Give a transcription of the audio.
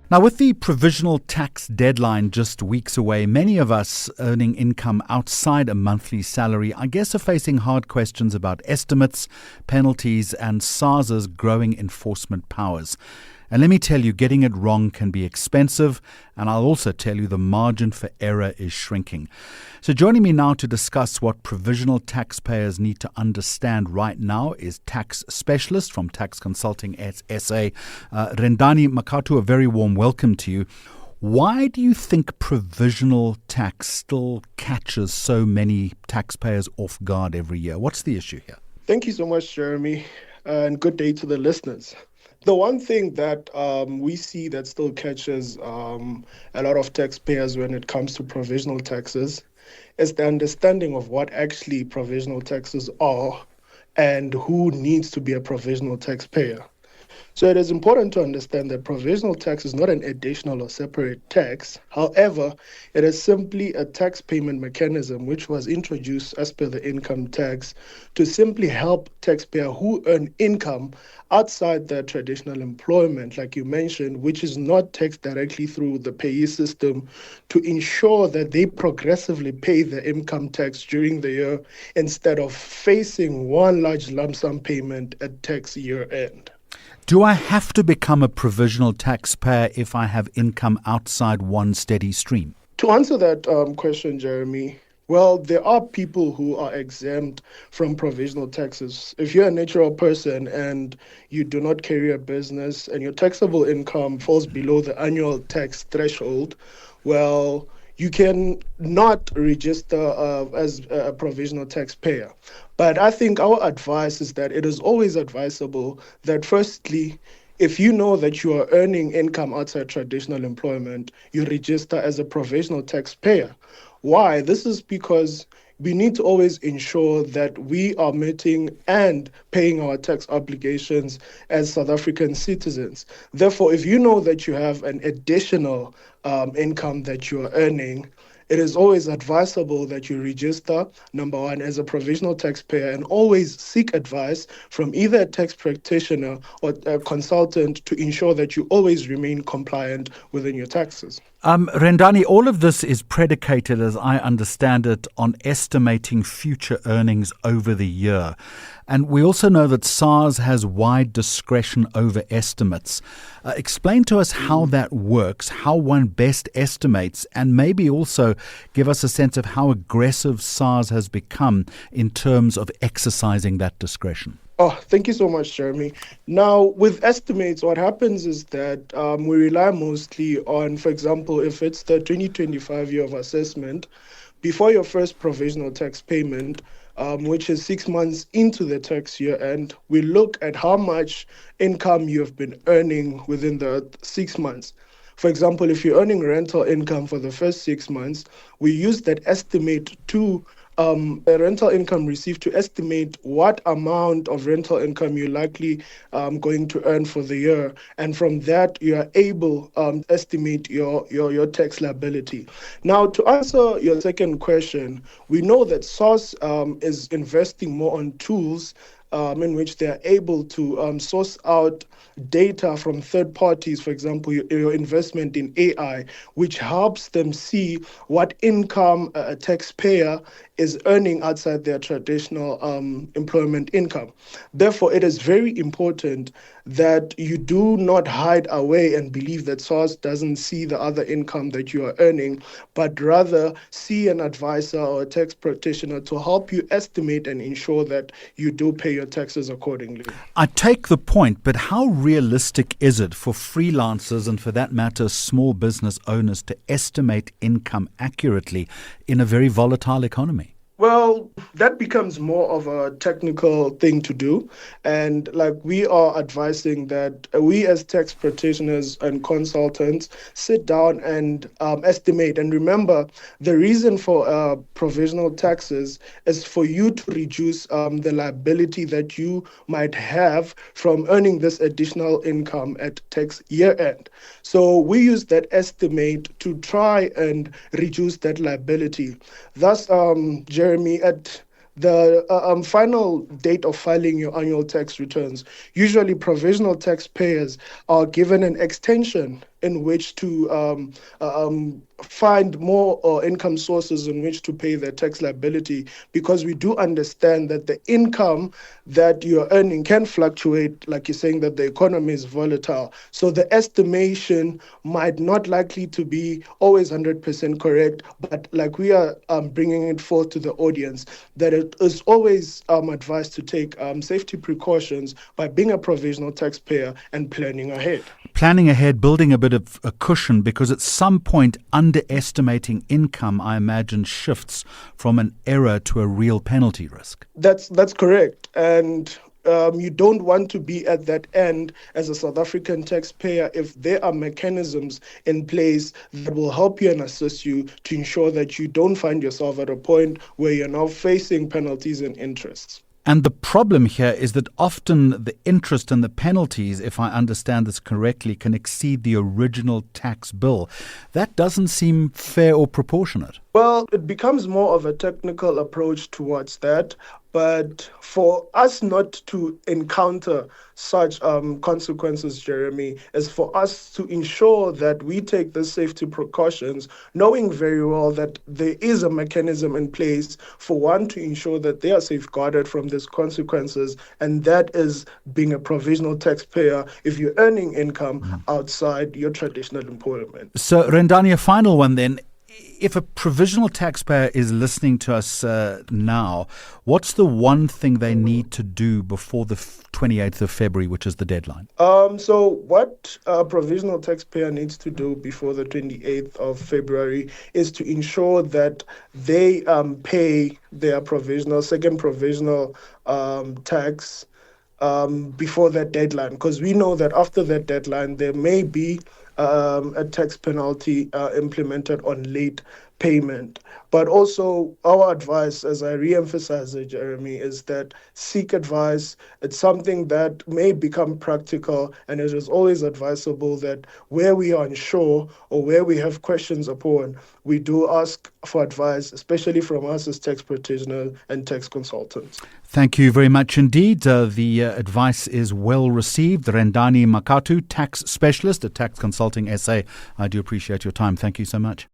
Now, with the provisional tax deadline just weeks away, many of us earning income outside a monthly salary, I guess, are facing hard questions about estimates, penalties, and SARS's growing enforcement powers. And let me tell you, getting it wrong can be expensive, and I'll also tell you the margin for error is shrinking. So joining me now to discuss what provisional taxpayers need to understand right now is tax specialist from Tax Consulting SA, Rendani Makatu. A very warm welcome to you. Why do you think provisional tax still catches so many taxpayers off guard every year? What's the issue here? Thank you so much, Jeremy, and good day to the listeners. The one thing that we see that still catches a lot of taxpayers when it comes to provisional taxes is the understanding of what actually provisional taxes are and who needs to be a provisional taxpayer. So it is important to understand that provisional tax is not an additional or separate tax. However, it is simply a tax payment mechanism which was introduced as per the income tax to simply help taxpayers who earn income outside their traditional employment, like you mentioned, which is not taxed directly through the payee system, to ensure that they progressively pay their income tax during the year instead of facing one large lump sum payment at tax year end. Do I have to become a provisional taxpayer if I have income outside one steady stream? To answer that question, Jeremy, well, there are people who are exempt from provisional taxes. If you're a natural person and you do not carry a business and your taxable income falls below the annual tax threshold, well, you can not register as a provisional taxpayer. But I think our advice is that it is always advisable that firstly, if you know that you are earning income outside traditional employment, you register as a provisional taxpayer. Why? This is because we need to always ensure that we are meeting and paying our tax obligations as South African citizens. Therefore, if you know that you have an additional income that you are earning, it is always advisable that you register, number one, as a provisional taxpayer and always seek advice from either a tax practitioner or a consultant to ensure that you always remain compliant within your taxes. Rendani, all of this is predicated, as I understand it, on estimating future earnings over the year. And we also know that SARS has wide discretion over estimates. Explain to us how that works, how one best estimates, and maybe also give us a sense of how aggressive SARS has become in terms of exercising that discretion. Oh, thank you so much, Jeremy. Now, with estimates, what happens is that we rely mostly on, for example, if it's the 2025 year of assessment, before your first provisional tax payment, which is 6 months into the tax year end, we look at how much income you have been earning within the 6 months. For example, if you're earning rental income for the first 6 months, we use that estimate to a rental income received to estimate what amount of rental income you're likely going to earn for the year. And from that, you are able to estimate your tax liability. Now, to answer your second question, we know that SARS is investing more on tools in which they are able to source out data from third parties, for example, your investment in AI, which helps them see what income a taxpayer is earning outside their traditional employment income. Therefore, it is very important that you do not hide away and believe that SARS doesn't see the other income that you are earning, but rather see an advisor or a tax practitioner to help you estimate and ensure that you do pay your taxes accordingly. I take the point, but how realistic is it for freelancers and, for that matter, small business owners to estimate income accurately in a very volatile economy? Well, that becomes more of a technical thing to do. And like we are advising that we as tax practitioners and consultants sit down and estimate. And remember, the reason for provisional taxes is for you to reduce the liability that you might have from earning this additional income at tax year end. So we use that estimate to try and reduce that liability. Thus, Jeremy, at the final date of filing your annual tax returns, usually provisional taxpayers are given an extension in which to find more income sources in which to pay their tax liability, because we do understand that the income that you're earning can fluctuate, like you're saying that the economy is volatile. So the estimation might not likely to be always 100% correct, but like we are bringing it forth to the audience, that it is always advised to take safety precautions by being a provisional taxpayer and planning ahead. Planning ahead, building a bit of a cushion, because at some point underestimating income, I imagine, shifts from an error to a real penalty risk. That's correct. And you don't want to be at that end as a South African taxpayer if there are mechanisms in place that will help you and assist you to ensure that you don't find yourself at a point where you're now facing penalties and interests. And the problem here is that often the interest and the penalties, if I understand this correctly, can exceed the original tax bill. That doesn't seem fair or proportionate. Well, it becomes more of a technical approach towards that. But for us not to encounter such consequences, Jeremy, is for us to ensure that we take the safety precautions, knowing very well that there is a mechanism in place for one to ensure that they are safeguarded from these consequences, and that is being a provisional taxpayer if you're earning income outside your traditional employment. So, Rendani, a final one then. If a provisional taxpayer is listening to us now, what's the one thing they need to do before the 28th of February, which is the deadline? So what a provisional taxpayer needs to do before the 28th of February is to ensure that they pay their second provisional tax before that deadline, because we know that after that deadline there may be a tax penalty implemented on late payment. But also our advice, as I re-emphasize it, Jeremy, is that seek advice. It's something that may become practical, and it is always advisable that where we are unsure or where we have questions upon, we do ask for advice, especially from us as tax practitioners and tax consultants. Thank you very much indeed. The advice is well received. Rendani Makatu, tax specialist at Tax Consulting SA. I do appreciate your time. Thank you so much.